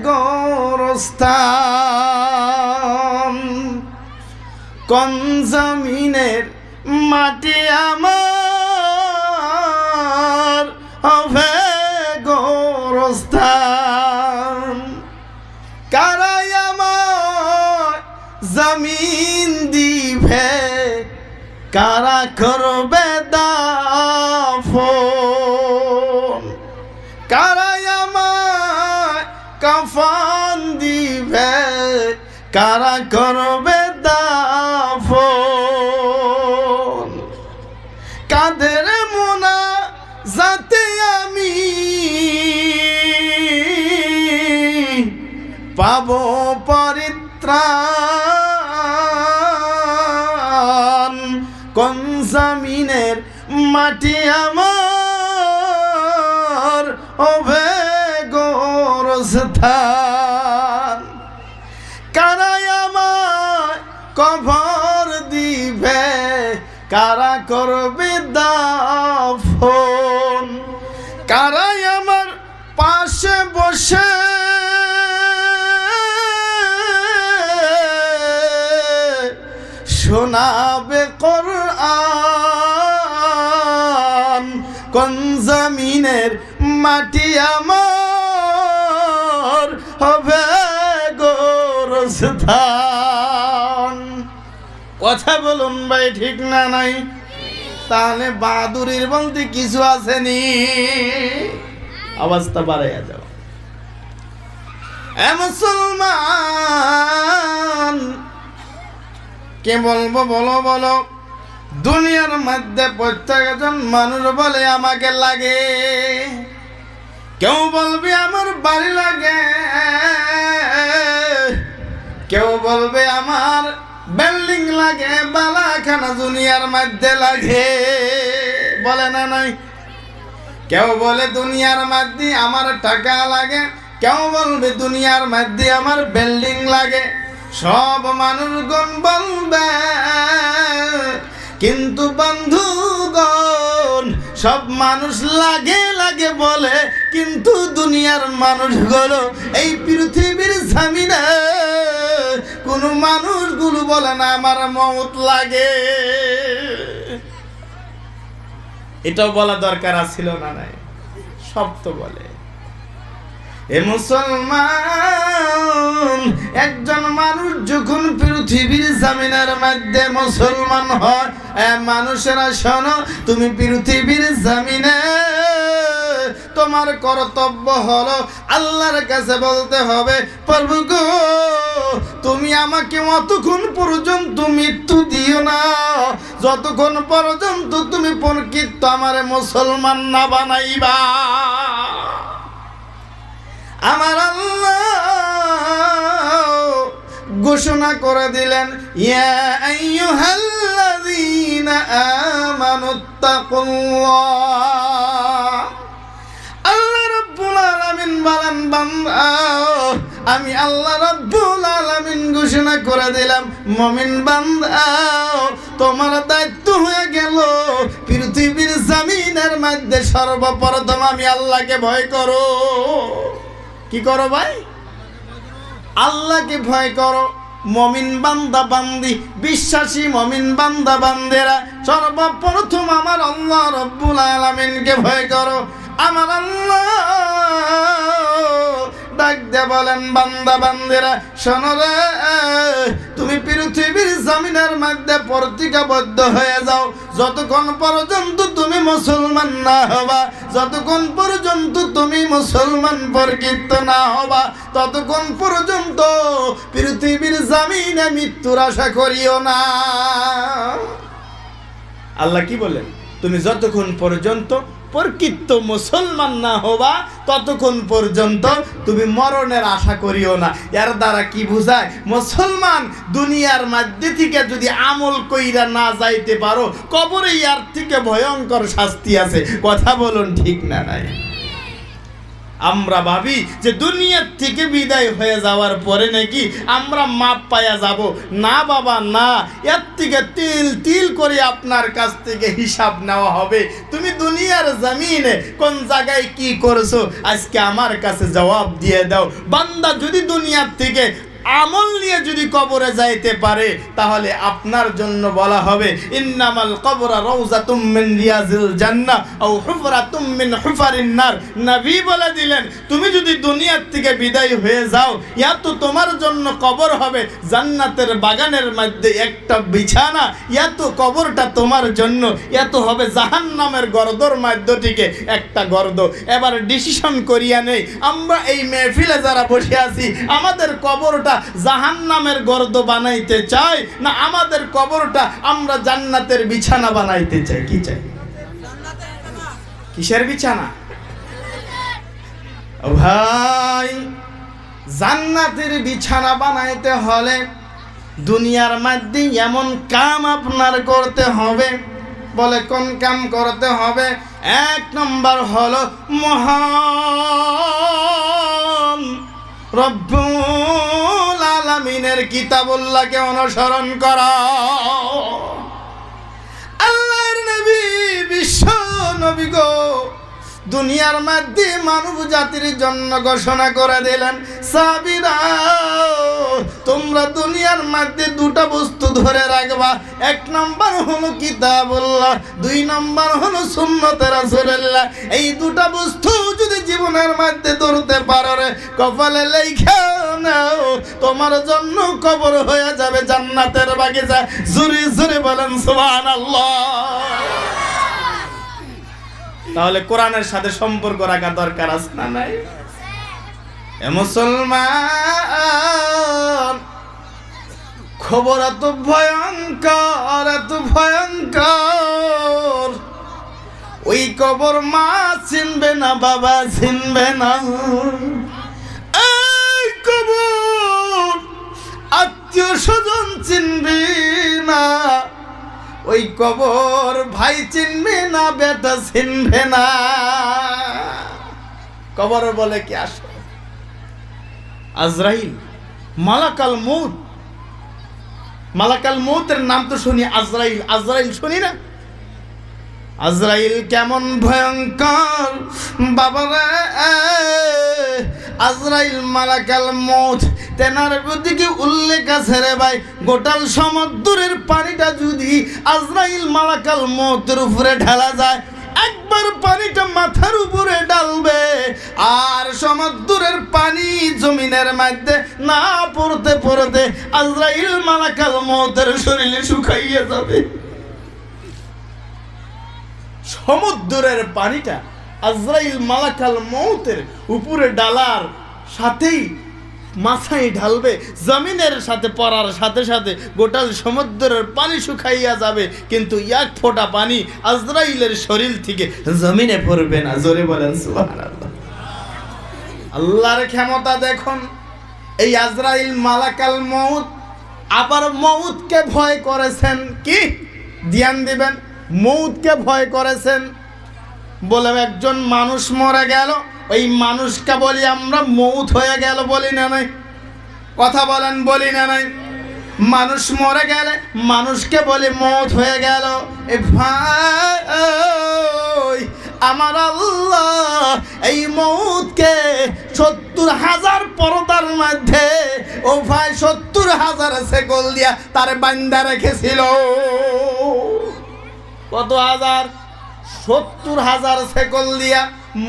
গোরস্থান কোন জমিনের মাটি আমার হবে গোরস্থান কারাই আমার জমিন দিবে কারা করবে দাফন কারাই আমার কাফন দিবে কারা করবে দাফন কাদের মোনা যাতে আমি পাবো পরিত্রাণ কোন জমিনের মাটি আমার হবে গোরস্থান কারাই আমার কবর দিবে কারা করবে দাফন কারাই আমার পাশে বসে শোনাবে কোরআন কোন জমিনের মাটি আমার হবে গোরস্থান কথা বলুন ভাই ঠিক না নাই তাহলে বাহাদুরির বলতে কিছু আসেনি অবস্থা বাড়াইয়া যাও এ মুসলমান কে বলবো বলো বলো দুনিয়ার মধ্যে প্রত্যেকজন মানুষ বলে আমাকে লাগে কেউ বলবে আমার বাড়ি লাগে কেউ বলবে আমার বিল্ডিং লাগে বালাখানা দুনিয়ার মধ্যে লাগে বলে না নাই কেউ বলে দুনিয়ার মধ্যে আমার টাকা লাগে কেউ বলবে দুনিয়ার মধ্যে আমার বিল্ডিং লাগে সব মানুষগণ বলবে কিন্তু বন্ধুগণ সব মানুষ লাগে লাগে বলে কিন্তু দুনিয়ার মানুষগুলো এই পৃথিবীর জমিনে কোন মানুষগুলো বলে না আমার মওত লাগে এটাও বলা দরকার ছিল না নাই সব তো বলে এ মুসলমান একজন মানুষ যখন পৃথিবীর জমিনের মধ্যে মুসলমান হয় মানুষেরা শোনো তুমি পৃথিবীর জমিনে তোমার কর্তব্য হলো আল্লাহর কাছে বলতে হবে প্রভু গো তুমি আমাকে অতক্ষণ পর্যন্ত মৃত্যু দিও না যতক্ষণ পর্যন্ত তুমি প্রকৃত আমারে মুসলমান না বানাইবা আমার আল্লাহ ঘোষণা করে দিলেন ইয়া আইয়ুহাল্লাযীনা আমানুত্তাকুল্লাহ আল্লাহ রাব্বুল আলামিন বলেন বান্দা আমি আল্লাহ রাব্বুল আলামিন ঘোষণা করে দিলাম মুমিন বান্দা তোমার দায়িত্ব হয়ে গেল পৃথিবীর জমিনের মধ্যে সর্বপ্রথম আমি আল্লাহকে ভয় করো কি করো ভাই আল্লাহকে ভয় করো মুমিন বান্দা বান্দি বিশ্বাসী মুমিন বান্দা বান্দেরা সর্বপ্রথম আমার আল্লাহ রাব্বুল আলামিনকে ভয় করো আমার আল্লাহ ডাক দে বলেন বান্দা বান্দেরা শোনো রে তুমি পৃথিবীর জমিনের মধ্যে প্রতিজ্ঞাবদ্ধ হয়ে যাও যতক্ষণ পর্যন্ত তুমি মুসলমান না হবা যতক্ষণ পর্যন্ত তুমি মুসলমান প্রকৃত না হবা ততক্ষণ পর্যন্ত পৃথিবীর জমিনে মৃত্যুর আশা করিও না আল্লাহ কি বলেন তুমি যতক্ষণ পর্যন্ত প্রকৃত মুসলমান না হবা ততক্ষণ পর্যন্ত তুমি মরণের আশা করিও না এর দ্বারা কি বোঝায় মুসলমান দুনিয়ার মধ্যে থেকে যদি আমল কইরা না যাইতে পারো কবরে ইয়ার থেকে ভয়ঙ্কর শাস্তি আছে কথা বলুন ঠিক না নাই আমরা ভাবি যে দুনিয়ার থেকে বিদায় হয়ে যাওয়ার পরে নাকি আমরা মাপ পাইয়া যাব। না বাবা না, এর থেকে তিল তিল করে আপনার কাছ থেকে হিসাব নেওয়া হবে। তুমি দুনিয়ার জমিনে কোন জায়গায় কি করছো আজকে আমার কাছে জবাব দিয়ে দাও। বান্দা যদি দুনিয়ার থেকে আমল নিয়ে যদি কবরে যাইতে পারে তাহলে আপনার জন্য বলা হবে ইন্নামাল কবরা রাউযাতুম মিন রিয়াজিল জান্নাহ আও হুফরাতুম মিন হুফারিন নার। নবী বলে দিলেন তুমি যদি দুনিয়ার থেকে বিদায় হয়ে যাও, ইয়া তো তোমার জন্য কবর হবে জান্নাতের বাগানের মধ্যে একটা বিছানা, ইয়া তো কবরটা তোমার জন্য ইয়া তো হবে জাহান্নামের গর্দর মধ্য থেকে একটা গর্দ। এবার ডিসিশন করিয়া নেই আমরা এই মেহফিলে যারা বসে আছি আমাদের কবরটা জাহান্নামের গর্দ বানাইতে চাই না আমাদের কবরটা আমরা জান্নাতের বিছানা বানাইতে চাই? কি চাই? কিসের বিছানা? ভাই জান্নাতের বিছানা বানাইতে হলে দুনিয়ার মধ্যে এমন কাম আপনার করতে হবে। বলে কোন কাম করতে হবে? এক নম্বর হলো মহান রব্বুল আলামিনের কিতাবুল্লাহকে অনুসরণ করা। আল্লাহর নবী বিশ্ব নবী গো দুনিয়ার মধ্যে মানব জাতির জন্য ঘোষণা করে দিলেন সাহাবীরা তোমরা দুনিয়ার মধ্যে দুটা বস্তু ধরে রাখবা। এক নম্বর হলো কিতাবুল্লাহ, দুই নম্বর হলো সুন্নতে রাসূলুল্লাহ। এই দুটা বস্তু যদি জীবনের মধ্যে ধরতে পারো রে কপালে লেখা নাও তোমার জন্য কবর হয়ে যাবে জান্নাতের বাগিচা। জোরে জোরে বলেন সুবহানাল্লাহ। তাহলে কোরআনের সাথে সম্পর্ক রাখা দরকার আছে না নাই? এ মুসলমান খবর এত ভয়ঙ্কর, এত ভয়ঙ্কর, ওই কবর মা চিনবে না, বাবা চিনবে না, এই কবর আত্মীয় স্বজন চিনবে না, ওই কবর ভাই চিনবে না, বেটা চিনবে না। কবর বলে কি আসো আজরাইল মালাকাল মউত। মালাকাল মউতের নাম তো শুনি আজরাইল, আজরাইল শুনি না? আজরাইল কেমন ভয়ঙ্কর বাবারা। আজরাইল মালাকাল মউত তেনার দিকে উল্লেখ আছে রে ভাই। গোটাল সমুদ্রের পানিটা যদি আজরাইল মালাকাল মউতের উপরে ঢালা যায়, একবার পানিটা মাথার উপরে ডালবে আর সমুদ্রের পানি জমিনের মধ্যে না পড়তে পড়তে আজরাইল মালাকাল মউতের শরীরে শুকাইয়া যাবে। সমুদ্রের পানিটা আজরাইল মালাকাল মউতের উপরে ডালার সাথেই মাথায় ঢালবে, জমিনের সাথে পড়ার সাথে সাথে গোটাল সমুদ্রের পানি শুকাইয়া যাবে, কিন্তু এক ফোঁটা পানি আজরাইলের শরীর থেকে জমিনে পড়বে না। জোরে বলেন সুবহানাল্লাহ। আল্লাহর ক্ষমতা দেখুন। এই আজরাইল মালাকাল মউত আবার মউতকে ভয় করেছেন। কি ধ্যান দিবেন? মউতকে ভয় করেছেন। বলে একজন মানুষ মরে গেল, ওই মানুষকে বলি আমরা মউত হয়ে গেল, বলি না নাই? কথা বলেন, বলি না নাই? মানুষ মরে গেলে মানুষকে বলি মউত হয়ে গেল। এ ভাই আমার আল্লাহ এই মউতকে ৭০,০০০ পর্দার মধ্যে ও ভাই ৭০,০০০ সেকল দিয়া তার বান্দা রেখেছিল। কত হাজার? ৭০,০০০ সেকল দিয়া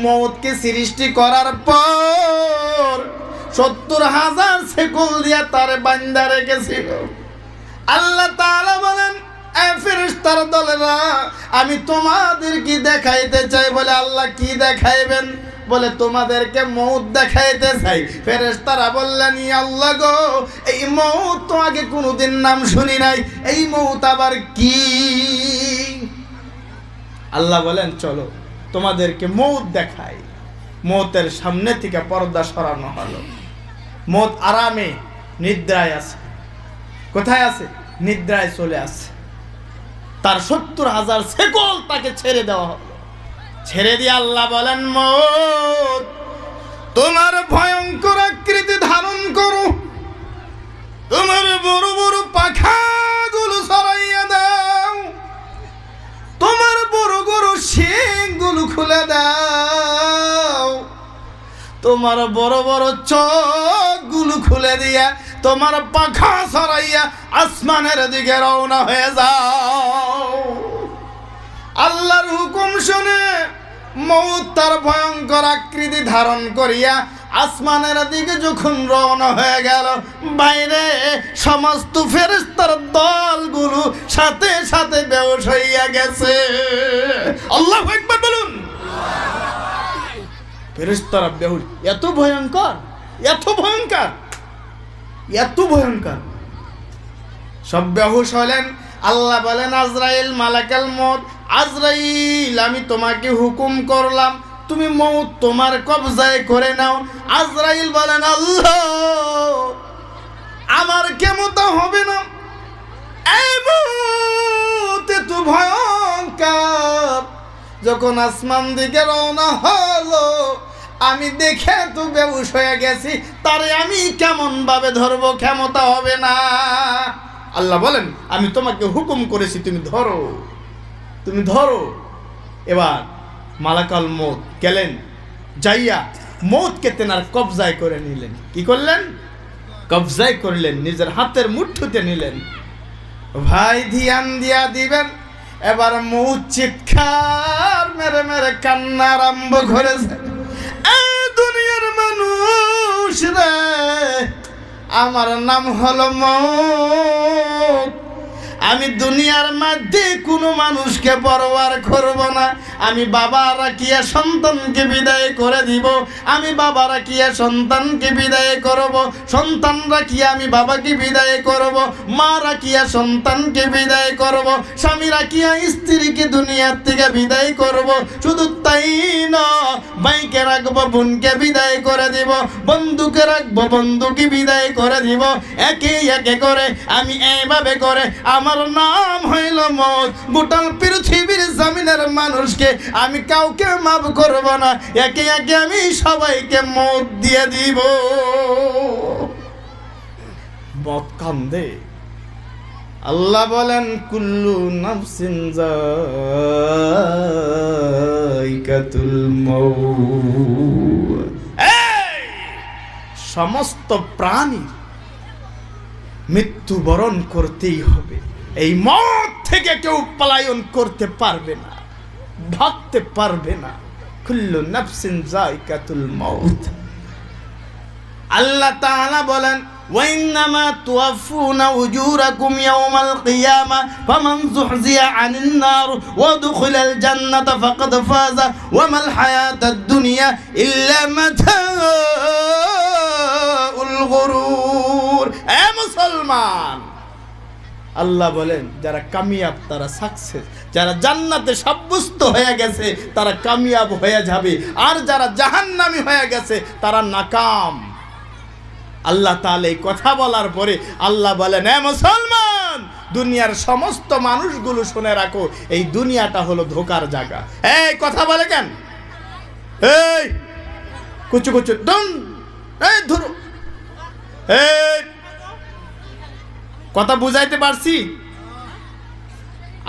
মউতকে সৃষ্টি করার পর ৭০,০০০ সেকল দিয়া তার বান্দা রেখেছিল। আল্লাহ তাআলা বলেন এ ফেরেশতার দলেরা আমি তোমাদেরকে দেখাইতে চাই। বলে আল্লাহ কি দেখাইবেন? বলে তোমাদেরকে মউত দেখাইতে চাই। ফেরেশতারা বললেন ইয়া আল্লাহ গো এই মউত তো আগে কোনোদিন নাম শুনি নাই, এই মউত আবার কি? আল্লাহ বলেন চলো তোমাদেরকে মউত দেখাই। মউতের সামনে থেকে পর্দা সরানো হলো। মউত আরামে নিদ্রায় আছে। কোথায় আছে? নিদ্রায় চলে আসে। তার ৭০,০০০ সেকল তাকে ছেড়ে দেওয়া হলো। ছেড়ে দিয়ে আল্লাহ বলেন মউত তোমার ভয়ঙ্কর আকৃতি ধারণ করো, তোমার বড় বড় পাখাগুলো সরাইয়া দাও, তোমার বড় বড় শিংগুলো খুলে দাও, তোমার বড় বড় চোখগুলো খুলে দিয়া তোমার পাখা সরাইয়া আসমানের দিকে রওনা হয়ে যাও। আল্লাহর হুকুম শুনে মউত তার ভয়ঙ্কর আকৃতি ধারণ করিয়া আসমানের দিকে যখন রওনা হয়ে গেল, বাইরে সমস্ত ফেরেশতার দলগুলো সাথে সাথে বেহুশ হইয়া গেছে। আল্লাহু আকবার বলুন। ফেরেশতারা বেহুশ। এত ভয়ঙ্কর, এত ভয়ঙ্কর, এত ভয়ঙ্কর। সব বেহুশ হলেন। আল্লাহ বলেন, আজরাইল মালাকাল মউত, আজরাইল আমি তোমাকে হুকুম করলাম তুমি মউত তোমার কবজায় করে নাও। আজরাইল বলেন, আল্লাহ আমার কেমতা হবে না, এই মউত এত ভয়ঙ্কর। যখন আসমান দিকে রওনা হলো, আমি দেখে তো বেহুশ হয়ে গেছি, তারে আমি কেমন ভাবে ধরবো, ক্ষমতা হবে না। আল্লাহ বলেন, আমি তোমাকে হুকুম করেছি তুমি ধরো, তুমি ধরো। এবার মালাকাল মউত গেলেন, যাইয়া মউতকে তেনার কবজায় করে নিলেন। কি করলেন? কবজায় করলেন, নিজের হাতের মুঠোতে নিলেন। ভাই ধ্যান দিয়া দিবেন। এবার মউত চিৎকার মেরে মেরে কান্না আরম্ভ করেছে। এই দুনিয়ার মানুষ রে, আমার নাম হলো মউত। আমি দুনিয়ার মধ্যে কোনো মানুষকে পরোয়ার করব না। আমি বাবা রাখিয়া সন্তানকে বিদায় করে দিব, আমি বাবা রাখিয়া সন্তানকে বিদায় করব, সন্তান রাখিয়া আমি বাবাকে বিদায় করব, মা রাখিয়া সন্তানকে বিদায় করব, স্বামী রাখিয়া স্ত্রীকে দুনিয়ার থেকে বিদায় করব। শুধু তাই না, ভাইকে রাখবো, বোনকে বিদায় করে দিব, বন্ধুকে রাখবো, বন্ধুকে বিদায় করে দিব। একে একে করে আমি এইভাবে করে আমার নাম হইল মউত। গোটাল পৃথিবীর জমিনের মানুষকে আমি কাউকে মাফ করব না, একে একে আমি সবাইকে মউত দিয়ে দিব। মউত কান্দে। আল্লাহ বলেন, কুল্লু নাফসিন যায়কাতুল মউত। সমস্ত প্রাণী মৃত্যুবরণ করতেই হবে। এই মউত থেকে কেউ পলায়ন করতে পারবে না, ভাগতে পারবে না। কুল্লু নাফসিন যায়কাতুল মউত। আল্লাহ তাআলা বলেন, وإنما توفون أجوركم يوم القيامة فمن زحزح عن النار وادخل الجنة فقد فاز وما الحياة الدنيا إلا متاع الغرور। এ মুসলমান, আল্লাহ বলেন, যারা কামিয়াব তারা সাকসেস, যারা জান্নাতে সাব্যস্ত হয়ে গেছে তারা কামিয়াব হয়ে যাবে, আর যারা জাহান্নামী হয়ে গেছে তারা নাকাম। আল্লাহ তাআলা এই কথা বলার পরে আল্লাহ বলেন, এ মুসলমান, দুনিয়ার সমস্ত মানুষগুলো শুনে রাখো, এই দুনিয়াটা হলো ধোকার জায়গা। এই কথা বলে কেন? এই কুচু কুচু দম, এই ধরো, এই কথা বুঝাইতে পারছি?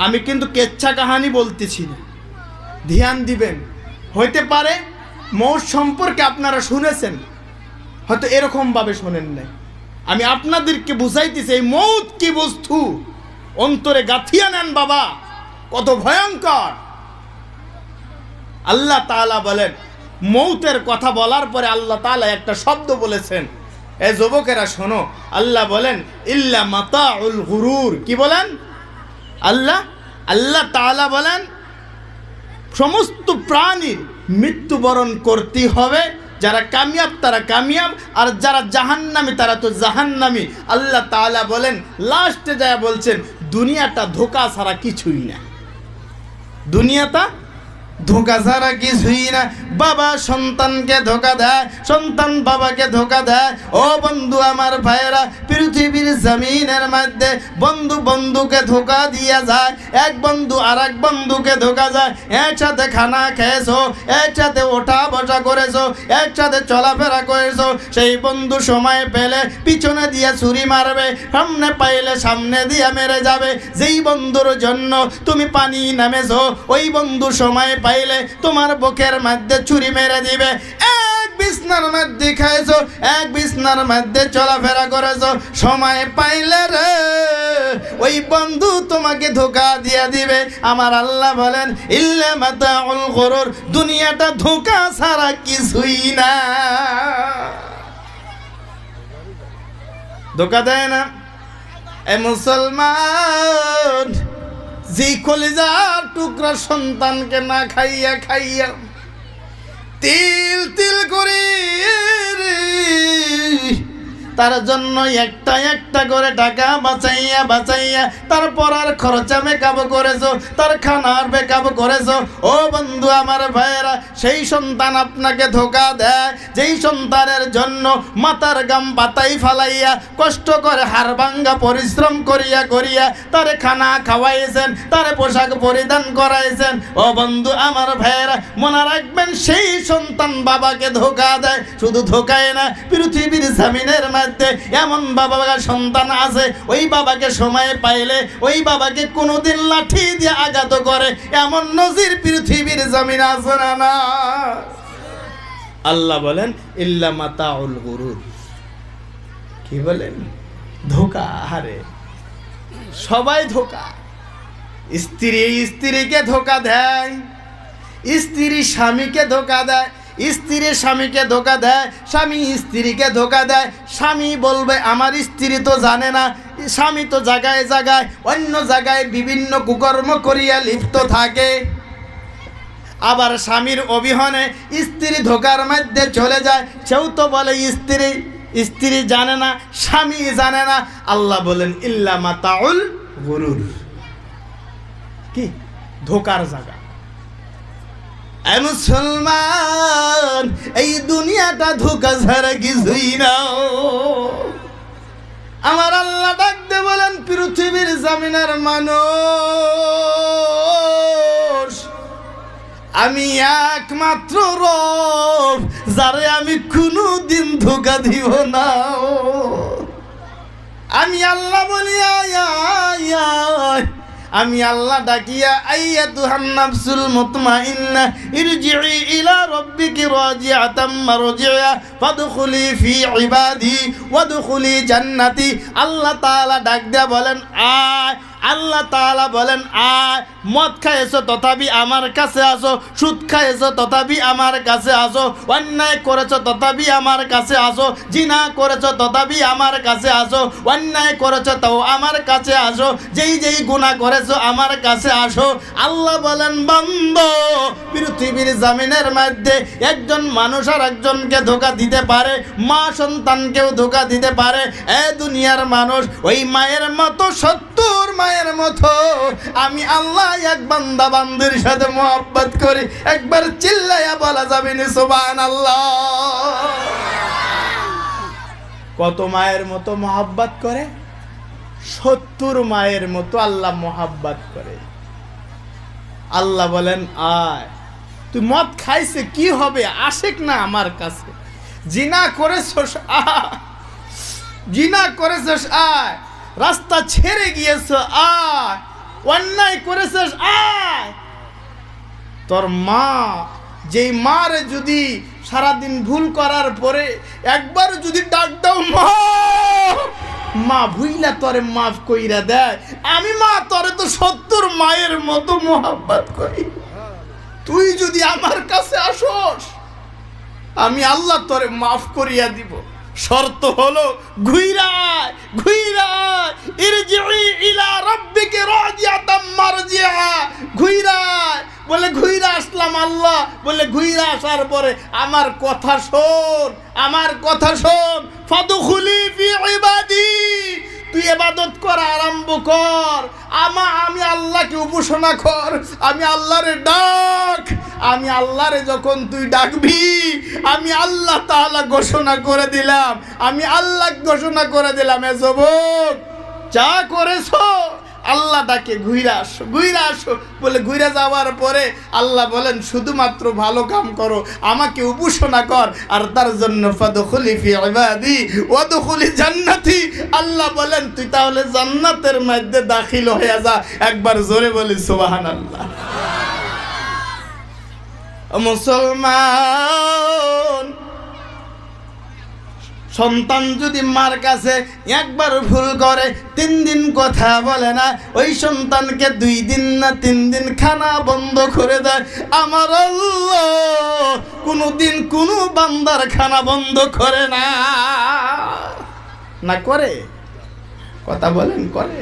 আমি কিন্তু কেচ্ছা কাহানি বলতেছি না, ধ্যান দিবেন। হইতে পারে মউত সম্পর্কে আপনারা শুনেছেন, হয়তো এরকম ভাবে শোনেন নাই। আমি আপনাদেরকে বুঝাইতেছি এই মউত কি বস্তু, অন্তরে গাঁথিয়া নেন বাবা, কত ভয়ঙ্কর। আল্লাহ তাআলা বলেন, মউতের কথা বলার পরে আল্লাহ তাআলা একটা শব্দ বলেছেন। এ যুবকেরা শোনো, আল্লাহ বলেন, ইল্লা মাতাউল গুরুর। কি বলেন? আল্লাহ তাআলা বলেন, সমস্ত প্রাণীর মৃত্যুবরণ করতে হবে। যারা কামিয়াব তারা কামিয়াব, আর যারা জাহান্নামী তারা তো জাহান্নামী। আল্লাহ তাআলা বলেন, লাস্টে যায় বলছেন, দুনিয়াটা ধোঁকা ছাড়া কিছুই না, দুনিয়াটা ধোঁকা ছাড়া কিছুই না। বাবা সন্তানকে ধোঁকা দেয়, সন্তান বাবাকে ধোঁকা দেয়। ও বন্ধু আমার ভাইয়েরা, পৃথিবীর জমিনের মধ্যে বন্ধু বন্ধুকে ধোঁকা দিয়ে যায়, এক বন্ধু আর এক বন্ধুকে ধোঁকা যায়। একসাথে খানা খেয়েছো, একসাথে ওঠা বসা করেছো, একসাথে চলাফেরা করেছো, সেই বন্ধু সময় পেলে পিছনে দিয়ে ছুরি মারবে, সামনে পাইলে সামনে দিয়ে মেরে যাবে। যেই বন্ধুর জন্য তুমি পানি নামেছো, ওই বন্ধু সময় পাইলে তোমার বুকের মধ্যে ছুরি মেরে দিবে। এক বিছনার মধ্যে খাইছো, এক বিছনার মধ্যে চলাফেরা করেছো, সময় পাইলে রে ওই বন্ধু তোমাকে ধোঁকা দিয়ে দিবে। আমার আল্লাহ বলেন ইল্লা মাতাউল গুরুর, দুনিয়াটা ধোঁকা ছাড়া কিছুই না। ধোঁকা দেয় না এ মুসলমান। যে কলিজার টুকরা সন্তানকে না খাইয়া খাইয়া তিল তিল করে তার জন্য একটা একটা করে টাকা বাঁচাইয়া বাঁচাইয়া তারপর আর খরচা মেকআপ করেছো, তার খানার মেকআপ করেছো। ও বন্ধু আমার ভাইয়েরা, সেই সন্তান আপনাকে ধোঁকা দেয়, যেই সন্তানের জন্য মাথার গাম পাতাই ফালাইয়া কষ্ট করে হাড় ভাঙ্গা পরিশ্রম করিয়া করিয়া তারে খানা খাওয়াইছেন, তারে পোশাক পরিধান করাইছেন। ও বন্ধু আমার ভাইয়েরা, মনে রাখবেন সেই সন্তান বাবাকে ধোঁকা দেয়। শুধু ধোঁকায় না, পৃথিবীর জমিনের এমন বাবা সন্তান আছে, ওই বাবাকে সময় পাইলে ওই বাবাকে কোনোদিন লাঠি দিয়ে আঘাত করে, এমন নজির পৃথিবীর জমিন আছে না? আল্লাহ বলেন ইল্লা মাতাউল গুরুর। কি বলেন? ধোঁকা। আরে সবাই ধোঁকা। স্ত্রী স্ত্রীকে ধোঁকা দেয়, স্ত্রী স্বামীকে ধোঁকা দেয়, স্ত্রী স্বামীকে ধোঁকা দেয়, স্বামী স্ত্রীকে ধোঁকা দেয়। স্বামী বলবে আমার স্ত্রী তো জানে না, স্বামী তো জায়গায় জায়গায় অন্য জায়গায় বিভিন্ন কুকর্ম করিয়া লিপ্ত থাকে। আবার স্বামীর অবিহনে স্ত্রী ধোঁকার মধ্যে চলে যায়, সেও তো বলে স্ত্রী জানে না, স্বামী জানে না। আল্লাহ বলেন ইল্লা মাতাউল গুরুর। কি? ধোঁকার জায়গা। মুসলমান, এই দুনিয়াটা ধোঁকা ছাড়া কিছুই না। আমার আল্লাহ ডাকতে বলেন পৃথিবীর জমিনের মানুষ, আমি একমাত্র রব, যারে আমি কোনোদিন ধোঁকা দিব না। আমি আল্লাহ বলি আমি আল্লাহ ডাকিয়া আইয়াতুহান নাফসুল মুতমাইন্না ইরজিই ইলা রাব্বিকি রাজিআতাম মারজিআ ফাদখুলি ফি ইবাদি ওয়াদখুলি জান্নাতি। আল্লাহ তাআলা ডাক দেয়া বলেন আয়। আল্লাহ তাআলা বলেন আয়। মদ খাইছো তথাপি আমার কাছে আসো, সুদ খাইছো তথাপি আমার কাছে আসো, অন্যায় করেছো তথাপি আমার কাছে আসো, জিনা করেছো তথাপি আমার কাছে আসো, অন্যায় করেছো তাও আমার কাছে আসো, যেই যেই গুনাহ করেছো আমার কাছে আসো। আল্লাহ বলেন বান্দা, পৃথিবীর জমিনের মধ্যে একজন মানুষ আর একজনকে ধোঁকা দিতে পারে, মা সন্তানকেও ধোঁকা দিতে পারে। এ দুনিয়ার মানুষ, ওই মায়ের মতো 70 মায়ের মতো আমি আল্লাহ এক বান্দা বান্দির সাথে মোহাব্বত করি। একবার চিল্লাইয়া বলা যাবে না সুবহানাল্লাহ? কত মায়ের মতো মোহাব্বত করে? 70 মায়ের মতো আল্লাহ মোহাব্বত করে। আল্লাহ বলেন আয়। তুই মদ খাইছে কি হবে? আশেক না আমার কাছে। জিনা করেছস আয়, জিনা করেছস আয়, রাস্তা ছেড়ে গিয়েছ আয়, অন্যায় করেছিস আয়। তোর মা, যেই মারে যদি সারাদিন ভুল করার পরে একবার যদি ডাক দাও মা, মা ভুইলা তোরে মাফ কইরা দেয়। আমি মা তোরে তো 70 মায়ের মতো মোহাব্বত করি। তুই যদি আমার কাছে আসোস, আমি আল্লাহ তোরে মাফ করিয়া দিব। শর্ত হলো ঘুইরায় ঘুইরায় ইরজিই ইলা রাব্বিকি রাজিআতাম মারজিআ। ঘুইরায় বলে ঘুইরা আসলাম আল্লাহ, বলে ঘুইরা আসার পরে আমার কথা শোন, আমার কথা শোন। ফাদখুলি ফি ইবাদি, তুই ইবাদত করা আরম্ভ কর। আমি আল্লাহকে উপাসনা কর, আমি আল্লাহরে ডাক। আমি আল্লাহরে যখন তুই ডাকবি, আমি আল্লাহ তাআলা ঘোষণা করে দিলাম, আমি আল্লাহ ঘোষণা করে দিলাম, এ যুবক যা করেছো আল্লাহ ডাকে ঘুরে আসো, ঘুরে আসো বলে ঘুরে যাওয়ার পরে আল্লাহ বলেন শুধুমাত্র ভালো কাম করো, আমাকে উপাসনা কর, আর তার জন্য ফাদখুলি ফি ইবাদি ওয়াদখুলি জান্নাতি। আল্লাহ বলেন তুই তাহলে জান্নাতের মধ্যে দাখিল হয়ে যা। একবার জোরে বলি সুবহানাল্লাহ। মুসলমান, সন্তান যদি মার কাছে একবার ভুল করে 3 দিন কথা বলে না, ওই সন্তানকে 2 দিন না 3 দিন খানা বন্ধ করে দেয়। আমার আল্লাহ কোনোদিন কোনো বান্দার খানা বন্ধ করে না। না করে? কথা বলেন করে?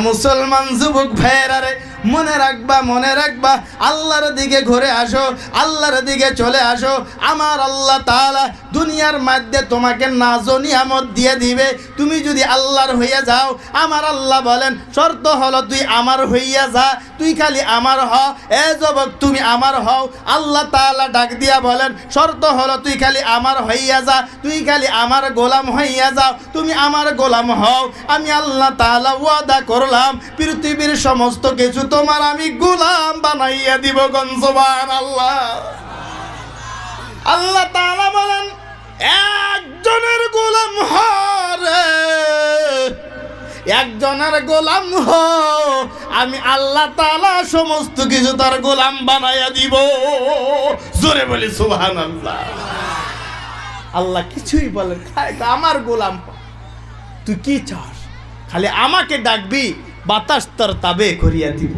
মুসলমান যুবক ভাইয়েরা রে, মনে রাখবা, মনে রাখবা, আল্লাহর দিকে ঘুরে আসো, আল্লাহর দিকে চলে আসো। আমার আল্লাহ তাআলা দুনিয়ার মধ্যে তোমাকে নাজো নিয়ামত দিয়ে দিবে। তুমি যদি আল্লাহর হইয়া যাও, আমার আল্লাহ বলেন শর্ত হলো তুই আমার হইয়া যা, তুই খালি আমার হ। এ যুবক তুমি আমার হও। আল্লাহ তাআলা ডাক দিয়া বলেন শর্ত হলো তুই খালি আমার হইয়া যা, তুই খালি আমার গোলাম হইয়া যাও, তুমি আমার গোলাম হও। আমি আল্লাহ তাআলা ওয়াদা করলাম পৃথিবীর সমস্ত কিছু তোমার আমি গোলাম বানাইয়া দিব। সুবহানাল্লাহ। আল্লাহ তাআলা বলেন একজনের গোলাম হরে, একজনের গোলাম হ, আমি আল্লাহ তাআলা সমস্ত কিছু তার গোলাম বানাইয়া দিব। জোরে বলি সুবহানাল্লাহ। আল্লাহ কিছুই বলেন আমার গোলাম হ, তুই কি চাস খালি আমাকে ডাকবি, বাতাস তোর তাবে করিয়া দিব।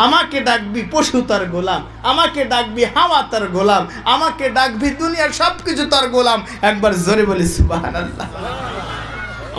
আমাকে ডাকবি, পশু তার গোলাম, আমাকে ডাকবি, হাওয়া তার গোলাম, আমাকে ডাকবি, দুনিয়ার সবকিছু তার গোলাম। একবার জোরে বলি সুবহানাল্লাহ।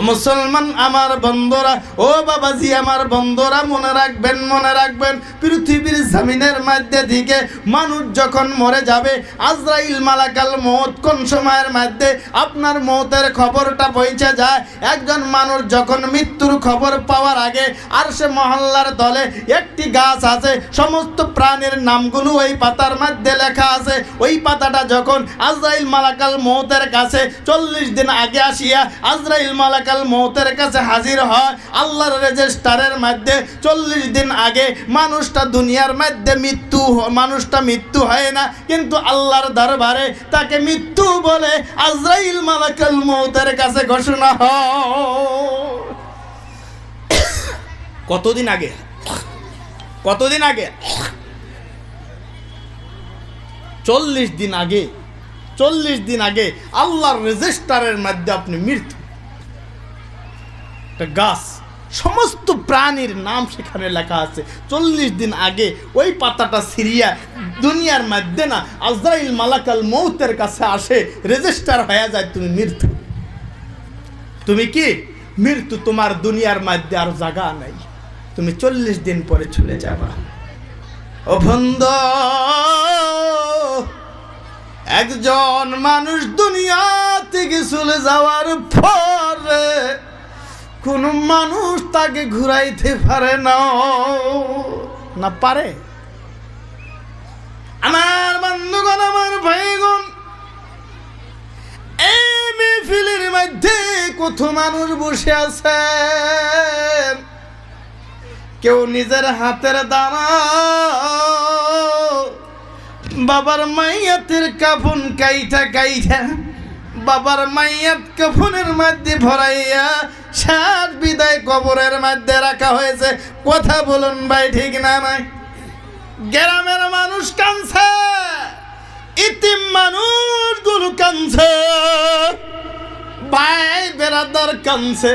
মুসলমান আমার বন্ধুরা, ও বাবাজি আমার বন্ধুরা, মনে রাখবেন, মনে রাখবেন, পৃথিবীর জমিনের মধ্যে দিকে মানুষ যখন মরে যাবে, আজরাইল মালাকাল মউত কোন সময়ের মধ্যে আপনার মউতের খবরটা পৌঁছে যায়। একজন মানুষ যখন মৃত্যুর খবর পাওয়ার আগে আরশে মহল্লার তলে একটি গাছ আছে, সমস্ত প্রাণীর নামগুলো ওই পাতার মধ্যে লেখা আছে। ওই পাতাটা যখন আজরাইল মালাকাল মউতের কাছে 40 দিন আগে আসিয়া আজরাইল মালাকাল মউতের কাছে হাজির হয়, আল্লাহর রেজিস্টারের মধ্যে 40 দিন আগে মানুষটা দুনিয়ার মধ্যে মানুষটা মৃত্যু হয় না, কিন্তু আল্লাহর দরবারে তাকে মৃত্যু বলে আজরাইল মালাকাল মউতের কাছে ঘোষণা হয়। কতদিন আগে? কতদিন আগে? 40 দিন আগে। 40 দিন আগে আল্লাহর রেজিস্টারের মধ্যে আপনি মৃত্যু, একটা গাছ, সমস্ত প্রাণীর নাম সেখানে লেখা আছে। 40 দিন আগে ওই পাতাটা সিরিয়া দুনিয়ার মধ্যে না আজরাইল মালাকাল মউতের কাছে আসে, রেজিস্টার হয়ে যায় তুমি মৃত্যু। তুমি কি মৃত্যু, তোমার দুনিয়ার মধ্যে আর জায়গা নাই, তুমি 40 দিন পরে চলে যাবা। ও বন্ধু, একজন মানুষ দুনিয়া থেকে চলে যাওয়ার পরে কোন মানুষ তাকে ঘুরাইতে পারে না, না পারে। আমার বন্ধুগণ, আমার ভাইগণ, এই মেহফিলের মধ্যে কত মানুষ বসে আছে, কেউ নিজের হাতের দানা বাবার মাইয়াতের কাফন কাইটা কাইটা বাবার মাইয়াত কাফনের মধ্যে ভরাইয়া সাত বিদায় কবরের মধ্যে রাখা হয়েছে। কথা বলুন ভাই, ঠিক না নাই? গ্রামের মানুষ কাঁদছে, ইতিম মানুষগুলো কাঁদছে, ভাই বেরাদার কাঁদছে,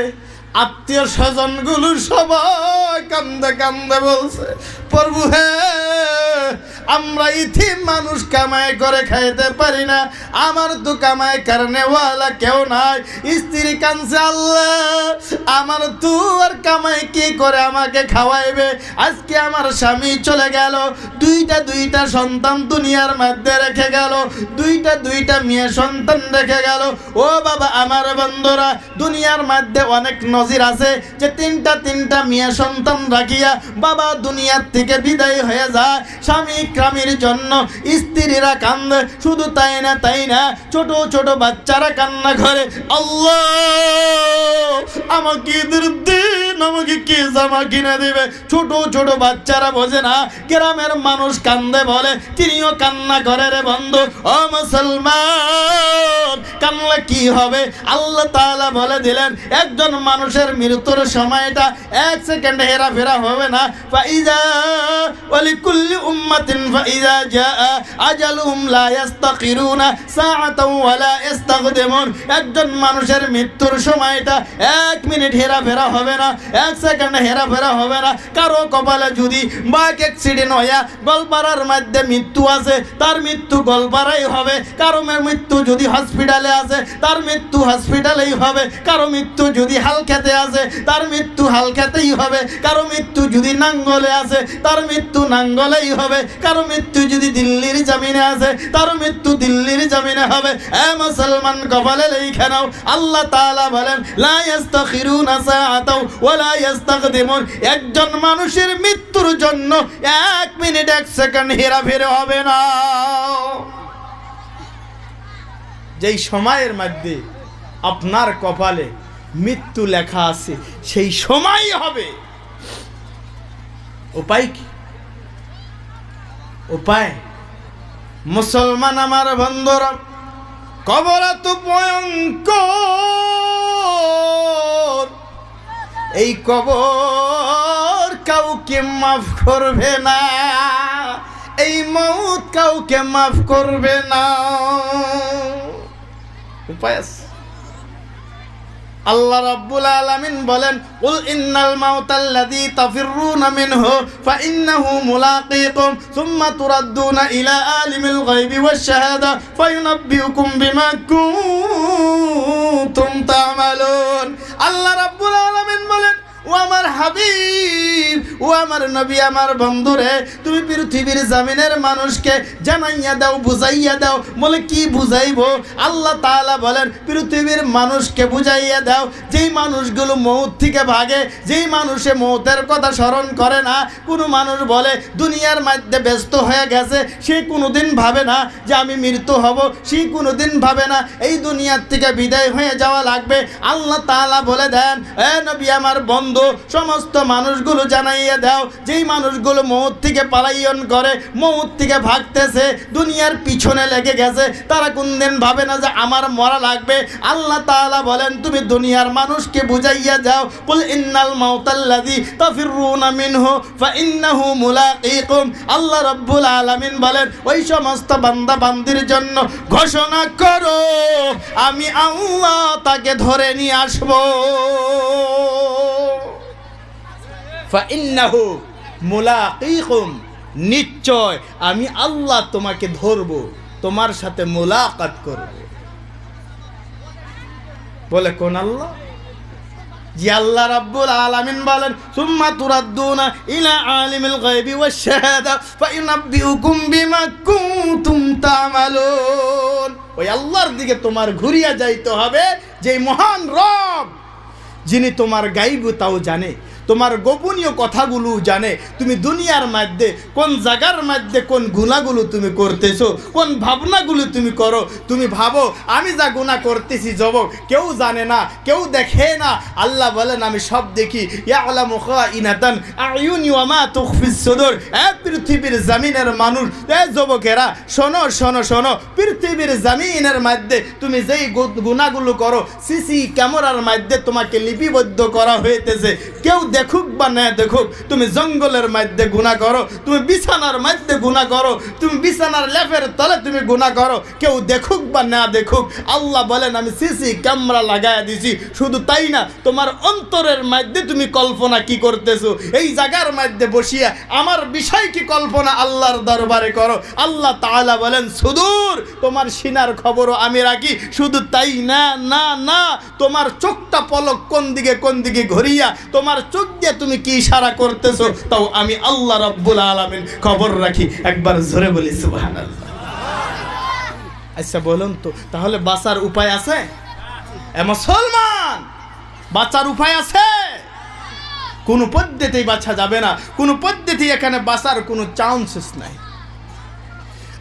আত্মীয় স্বজন গুলো সবাই কান্দে কান্দে বলছে, প্রভু হে, আমরা ইতিম মানুষ কামাই করে খাইতে পারি না, আমার তো কামাই কারণেওয়ালা কেউ নাই। স্ত্রী কাঁদছে, আল্লাহ আমার তো আর কামাই কি করে আমাকে খাওয়াইবে, আজকে আমার স্বামী চলে গেল, দুইটা সন্তান দুনিয়ার মধ্যে রেখে গেল, দুইটা মেয়ে সন্তান রেখে গেল। ও বাবা, আমার বন্ধুরা, দুনিয়ার মধ্যে অনেক নজির আছে যে তিনটা মেয়ে সন্তান রাখিয়া বাবা দুনিয়ার থেকে বিদায় হয়ে যায়, স্বামী স্বামীর জন্য স্ত্রীরা কান্দে। শুধু তাই না ছোট ছোট বাচ্চারা কান্না করে, আল্লাহ আমাকে ঈদের দিন আমাকে কে জামা কিনে দেবে। ছোট ছোট বাচ্চারা বোঝে না, গ্রামের মানুষ কান্দে বলে, তিনিও কান্না করে। রে বন্ধু ও মুসলমান, কান্না কি হবে? আল্লাহ তাআলা বলে দিলেন, একজন মানুষের মৃত্যুর সময়টা এক সেকেন্ড হেরাফেরা হবে না। ফাইজা ওয়ালিকুল্লি উম্মাতিন ফাইজা জাআ আজালুহুম লা ইস্তাখিরুনা সাআতাও ওয়া লা ইস্তাকদিমুন। একজন মানুষের মৃত্যুর সময়টা এক মিনিট হেরাফেরা হবে না, এক সেকেন্ড হেরাফেরা হবে না। কারো কপালে যদি বাইক অ্যাক্সিডেন্ট হইয়া গলপাড়ার মধ্যে মৃত্যু আছে, তার মৃত্যু গলপাড়াই হবে। কারো মৃত্যু যদি হসপিটালে আছে, তার মৃত্যু হসপিটালেই হবে। কারো মৃত্যু যদি হালখাতে আছে, তার মৃত্যু হালখাতেই হবে। কারো মৃত্যু যদি নাঙ্গলে আছে, তার মৃত্যু নাঙ্গলেই হবে। কারো মৃত্যু যদি দিল্লির জমিনে আছে, তার মৃত্যু দিল্লির জমিনে হবে। এ মুসলমান, কপালে লেখা নাও, আল্লাহ তাআলা বলেন, লা ইস্তাখিরুনা সাআতাও ওয়া লা ইস্তাকদিমুন। একজন মানুষের মৃত্যুর জন্য এক মিনিট এক সেকেন্ড হেরাফেরা হবে না। যেই সময়ের মধ্যে আপনার কপালে মৃত্যু লেখা আছে, সেই সময়ই হবে। উপায় কি? উপায় মুসলমান আমার বন্ধুরা, কবর তো ভয়ঙ্কর। এই কবর কাউকে মাফ করবে না, এই মউত কাউকে মাফ করবে না। উপায় আছে। আল্লাহ রাব্বুল আলামিন বলেন, কুল ইন্নাল মাউতাল্লাযী তাফিররুনা মিনহু ফাইন্নাহু মুলাকীকুম সুম্মা তুরাদ্দুনা ইলা আলিমিল গায়বি ওয়াশ শাহাদা ফায়ুনাব্বিউকুম বিমা কুনতুম তা'মালুন। আল্লাহ রাব্বুল আলামিন বলেন, ও আমার হাবিব, ও আমার নবী, আমার বন্ধুরে, তুমি পৃথিবীর জমিনের মানুষকে জানাইয়া দাও, বুঝাইয়া দাও। বলে কি বুঝাইবো? আল্লাহ তাআলা বলেন, পৃথিবীর মানুষকে বুঝাইয়া দাও, যেই মানুষগুলো মউত থেকে ভাগে, যেই মানুষে মউতের কথা স্মরণ করে না। কোনো মানুষ বলে দুনিয়ার মধ্যে ব্যস্ত হয়ে গেছে, সে কোনোদিন ভাবে না যে আমি মৃত্যু হব, সে কোনোদিন ভাবে না এই দুনিয়ার থেকে বিদায় হয়ে যাওয়া লাগবে। আল্লাহ তাআলা বলে দেন, এ নবী আমার বন্ধু, সমস্ত মানুষগুলো জানাইয়া দাও, যেই মানুষগুলো মউত থেকে পালায়ন করে, মউত থেকে ভাগতেছে, দুনিয়ার পিছনে লেগে গেছে, তারা কোনদিন ভাবে না যে আমার মরা লাগবে। আল্লাহ তাআলা বলেন, তুমি দুনিয়ার মানুষকে বুঝাইয়া যাও, কুল ইন্নাল মাউতাল্লাযী তাফিররুনা মিনহু ফাইন্নাহু মুলাকীকুম। আল্লাহ রাব্বুল আলামিন বলেন, ওই সমস্ত বান্দা বান্দির জন্য ঘোষণা করো, আমি আল্লাহ তাকে ধরে নিয়ে আসবো। ফাইন্নাহু মুলাকীকুম, নিশ্চয় আমি আল্লাহ তোমাকে ধরব, তোমার সাথে মুলাকাত করব। বলে কোন আল্লাহ? জি আল্লাহ রাব্বুল আলামিন বলেন, সুম্মা তুরাদ্দুনা ইলা আলিমিল গায়বি ওয়াশ শাহাদা ফায়ুনাব্বিউকুম বিমা কুনতুম তা'মালুন। ওই আল্লাহর দিকে তোমার ঘুরিয়া যাইতে হবে, যে মহান রব, যিনি তোমার গায়ব তাও জানে, তোমার গোপনীয় কথাগুলো জানে। তুমি দুনিয়ার মধ্যে কোন জায়গার মধ্যে কোন গুনাহগুলো তুমি করতেছো, কোন ভাবনাগুলো তুমি করো। তুমি ভাবো আমি যা গুনাহ করতেছি যুবক কেউ জানে না, কেউ দেখে না। আল্লাহ বলেন, আমি সব দেখি। ইয়ালামু খাইনাতান আয়ুনি ওয়া মা তুখফিস সুদুর। এ পৃথিবীর জমিনের মানুষ, এ যুবকেরা, শোনো শোনো শোনো, পৃথিবীর জমিনের মধ্যে তুমি যেই গুনাহগুলো করো, সিসি ক্যামেরার মধ্যে তোমাকে লিপিবদ্ধ করা হইতেছে। কেউ দেখুক বা না দেখুক, তুমি জঙ্গলের মধ্যে গুনাহ করো, তুমি বিছানার মধ্যে গুনাহ করো, তুমি বিছানার লেপের তলে তুমি গুনাহ করো, কেউ দেখুক বা না দেখুক, আল্লাহ বলেন আমি সিসি ক্যামেরা লাগায়া দিছি। শুধু তাই না, তোমার অন্তরের মধ্যে তুমি কল্পনা কি করতেছো, এই জায়গার মধ্যে বসিয়া আমার বিষয় কি কল্পনা আল্লাহর দরবারে করো। আল্লাহ তাআলা বলেন, সুদূর তোমার সিনার খবরও আমি রাখি। শুধু তাই না, না না, তোমার চোখটা পলক কোন দিকে ঘুরিয়া তোমার চোখ দিয়ে তুমি কি ইশারা করতেছো, তাও আমি আল্লাহ রাব্বুল আলামিন খবর রাখি। একবার জোরে বলি সুবহানাল্লাহ। আচ্ছা বলুন তো, তাহলে বাঁচার উপায় আছে? এ মুসলমান, বাঁচার উপায় আছে? কোনো পদ্ধতিই বাঁচা যাবে না, কোনো পদ্ধতি এখানে বাঁচার কোনো চান্সেস নাই।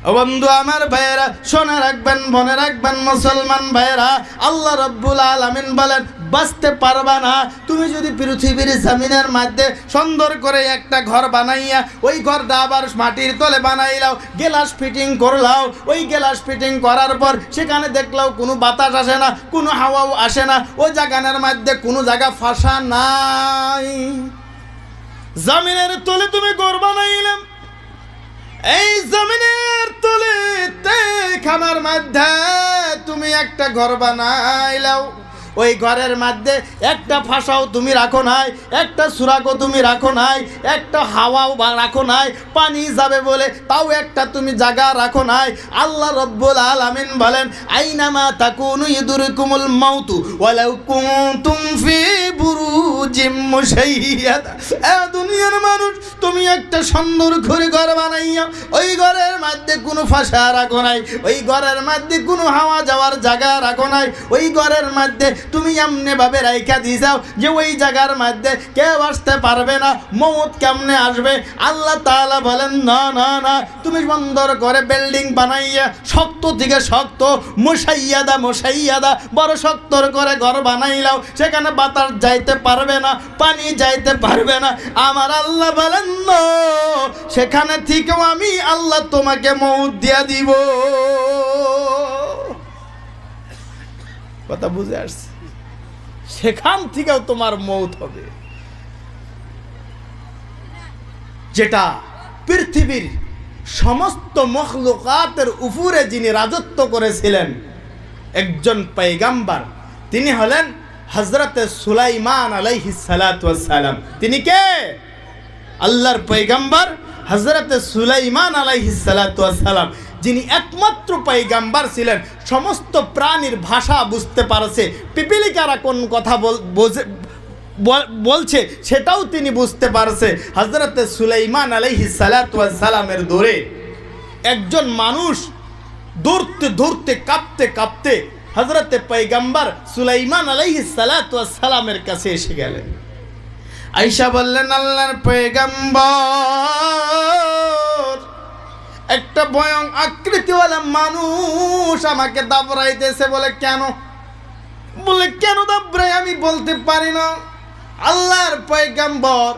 ও বন্ধু আমার ভাইয়েরা, শোনে রাখবেন, মনে রাখবেন মুসলমান ভাইয়েরা, আল্লাহ রাব্বুল আলামিন বলেন বাঁচতে পারবা না তুমি যদি পৃথিবীর জমিনের মধ্যে সুন্দর করে একটা ঘর বানাইয়া ওই ঘরটা আবার মাটির তলে বানাইলাও, গ্লাস ফিটিং করলাও, ওই গ্লাস ফিটিং করার পর সেখানে দেখলাও কোনো বাতাস আসে না, কোনো হাওয়াও আসে না, ওই জায়গার মধ্যে কোনো জায়গা ফাঁসা নাই। জমিনের তলে তুমি ঘর বানাইলাম, এই জমিনের তলে খানার মধ্যে তুমি একটা ঘর বানাইলাও, ওই ঘরের মধ্যে একটা ফাঁসাও তুমি রাখো নাই, একটা সুরাকও তুমি রাখো নাই, একটা হাওয়াও রাখো নাই, পানি যাবে বলে তাও একটা তুমি জায়গা রাখো নাই। আল্লাহ রাব্বুল আলামিন বলেন আইনামা তাকুনু ইদুরকুমুল মাউতু ওয়ালাউ কুনতুম ফি বুরুজিম মুশাইয়াদা। এ দুনিয়ার মানুষ, তুমি একটা সুন্দর ঘর বানাইয়া ওই ঘরের মধ্যে কোনো ফাঁসা রাখো নাই, ওই ঘরের মধ্যে কোনো হাওয়া যাওয়ার জায়গা রাখো নাই, ওই ঘরের মধ্যে তুমি এমনি ভাবে রাইখা দিছাও যে ওই জায়গার মধ্যে কেউ আসতে পারবে না, মওত কেমনে আসবে? আল্লাহ তাআলা বলেন না না না, তুমি সুন্দর করে বিল্ডিং বানাইয়া শক্ত থেকে শক্ত মুশাইয়াদা বড় শক্ত করে ঘর বানাইলাও, সেখানে বাতাস যাইতে পারবে না, পানি যাইতে পারবে না। আমার আল্লাহ বলেন না, সেখানে থেকেও আমি আল্লাহ তোমাকে মওত দিয়া দিব। কথা বুঝে আসছে? সেখান থেকেও তোমার মওত হবে। যেটা পৃথিবীর সমস্ত মখলুকাতের উপরে যিনি রাজত্ব করেছিলেন একজন পয়গম্বর, তিনি হলেন হযরতে সুলাইমান আলাইহিস সালাতু ওয়াস সালাম। তিনি কে? আল্লাহর পয়গম্বর হযরতে সুলাইমান আলাইহিস সালাতু ওয়াস সালাম, যিনি একমাত্র পয়গম্বর ছিলেন সমস্ত প্রাণীর ভাষা বুঝতে পারছে, পিপিলিকারা কোন কথা বলছে সেটাও তিনি বুঝতে পারছে। হযরতে সুলাইমান আলাইহিস সালাতু ওয়াস সালামের দৌড়ে একজন মানুষ দৌড়তে দৌড়তে কাঁপতে কাঁপতে হযরতে পয়গম্বর সুলাইমান আলাইহিস সালাতু ওয়াস সালামের কাছে এসে গেলেন। আয়েশা বললেন আল্লাহর পয়গম্বর, একটা ভয়ং আকৃতিওয়ালা মানুষ আমাকে দাবড়াইতেছে। বলে কেন? বলে কেন দাবড়াই আমি বলতে পারি না। আল্লাহর পয়গম্বর,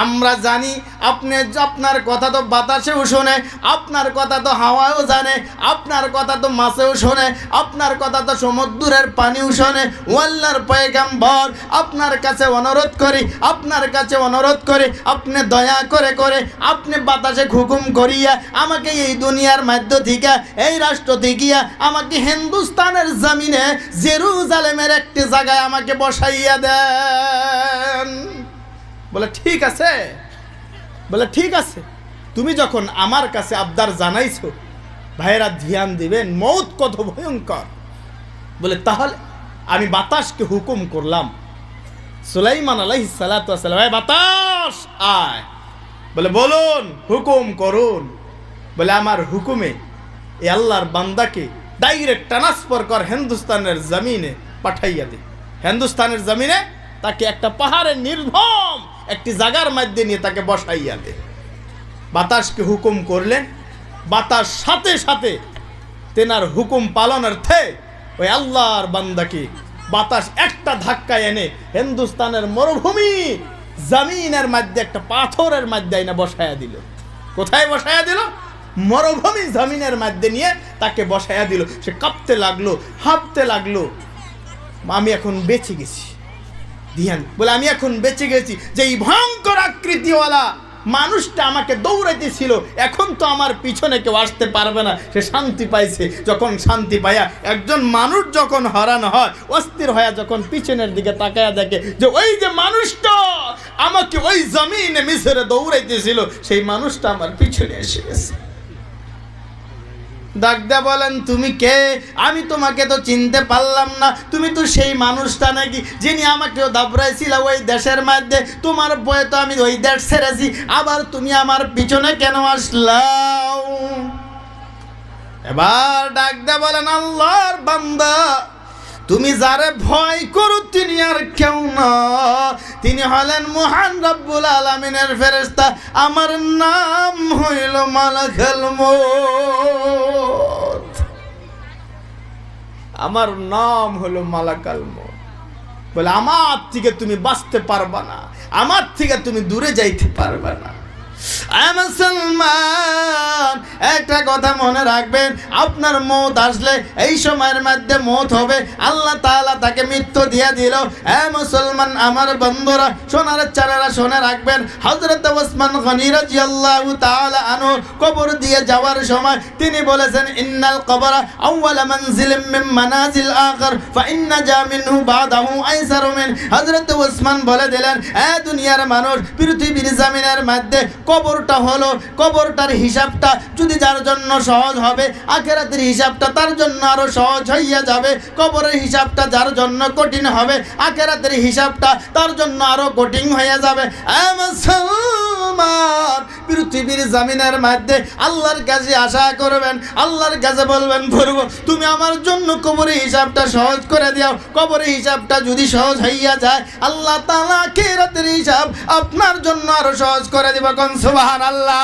আমরা জানি আপনি, আপনার কথা তো বাতাসেও শোনে, আপনার কথা তো হাওয়াও জানে, আপনার কথা তো মাছেও শোনে, আপনার কথা তো সমুদ্রের পানিও শোনে। ও আল্লাহর পয়গম্বর, আপনার কাছে অনুরোধ করি, আপনার কাছে অনুরোধ করে আপনি দয়া করে করে আপনি বাতাসে হুকুম করিয়া আমাকে এই দুনিয়ার মধ্য থেকে, এই রাষ্ট্র থেকে আমাকে হিন্দুস্তানের জমিনে জেরুজালেমের একটি জায়গায় আমাকে বসাইয়া দেন। বলে ঠিক আছে। বলে ঠিক আছে, তুমি যখন আমার কাছে আবদার জানাইছো, ভাইয়েরা ধ্যান দিবেন মওত কত ভয়ঙ্কর। বলে তাহলে আমি বাতাসকে হুকুম করলাম, সুলাইমান আলাইহিস সালাতু ওয়াস সালাম, বাতাস আয়। বলে বলুন, হুকুম করুন। বলে আমার হুকুমে এই আল্লাহর বান্দাকে ডাইরেক্ট ট্রান্সফার কর হিন্দুস্তানের জমিনে পাঠাইয়া দে। হিন্দুস্তানের জমিনে তাকে একটা পাহাড়ের নির্ভম একটি জায়গার মধ্যে নিয়ে তাকে বসাইয়া দে। বাতাসকে হুকুম করলেন, বাতাস সাথে সাথে তেনার হুকুম পালনার্থে ওই আল্লাহর বান্দাকে বাতাস একটা ধাক্কা এনে হিন্দুস্তানের মরুভূমি জমিনের মধ্যে একটা পাথরের মধ্যে এনে বসাইয়া দিল। কোথায় বসাইয়া দিল? মরুভূমি জমিনের মধ্যে নিয়ে তাকে বসাইয়া দিল। সে কাঁপতে লাগলো, হাঁপতে লাগলো। আমি এখন বেঁচে গেছি। ধ্যান বলে আমি এখন বেঁচে গেছি, যে এই ভয়ঙ্কর আকৃতিওয়ালা মানুষটা আমাকে দৌড়াইতেছিল, এখন তো আমার পিছনে কেউ আসতে পারবে না। সে শান্তি পাইছে। যখন শান্তি পাইয়া একজন মানুষ যখন হারান হয়, অস্থির হয়ে যখন পিছনের দিকে তাকায়া দেখে যে ওই যে মানুষটা আমাকে ওই জমিনে মিশরে দৌড়াইতেছিল, সেই মানুষটা আমার পিছনে এসে গেছে। ডাক দেয়া বলেন তুমি কে? আমি তোমাকে তো চিনতে পারলাম না। তুমি তো সেই মানুষটা নাকি যিনি আমাকেও দাবড়াইছিল ওই দেশের মধ্যে? তোমার বয়ে তো আমি ওই দেশ ছেড়েছি, আবার তুমি আমার পিছনে কেন আসলাম? এবার ডাক দেয়া বলেন আল্লাহর বান্দা, তুমি যারে ভয় করো তিনি আর কেউ না, তিনি হলেন মহান রব্বুল আলামিনের ফেরেশতা, আমার নাম হইল মালাকুল মউত। আমার নাম হলো মালাকুল মউত। বলে আমার থেকে তুমি বাঁচতে পারবা না, আমার থেকে তুমি দূরে যাইতে পারবা না। মুসলমান, একটা কথা মনে রাখবেন, আপনার মৌত আসলে এই সময়ের মধ্যে মৌত হবে, আল্লাহ তাআলা তাকে মৃত্যু দিয়ে দিল। মুসলমান আমার বন্ধুরা, সোনার চারেরা শুনে রাখবেন, হযরত ওসমান গনি রাদিয়াল্লাহু তাআলা আনহু কবর দিয়ে যাওয়ার সময় তিনি বলেছেন, ইন্নাল কবরা আউয়ালা মানজিলিম মিন মানাজিল আখির ফা ইন্না জা মিনহু বাদাহু আইসারু মিন। হযরত ওসমান বলে দিলেন, দুনিয়ার মানুষ, পৃথিবীর জমিনের মধ্যে কবরটা হলো, কবরটার হিসাবটা যদি যার জন্য সহজ হবে, আখিরাতের হিসাবটা তার জন্য আরো সহজ হইয়া যাবে। কবরের হিসাবটা যার জন্য কঠিন হবে, আখিরাতের হিসাবটা তার জন্য আরো কঠিন হয়ে যাবে। মুসলমান, পৃথিবীর জমিনের মধ্যে আল্লাহর কাছে আশা করবেন, আল্লাহর কাছে বলবেন, প্রভু তুমি আমার জন্য কবরের হিসাবটা সহজ করে দাও। কবরের হিসাবটা যদি সহজ হইয়া যায়, আল্লাহ তাআলা আখিরাতের হিসাব আপনার জন্য আরো সহজ করে দিব। কোন সুবহানাল্লাহ।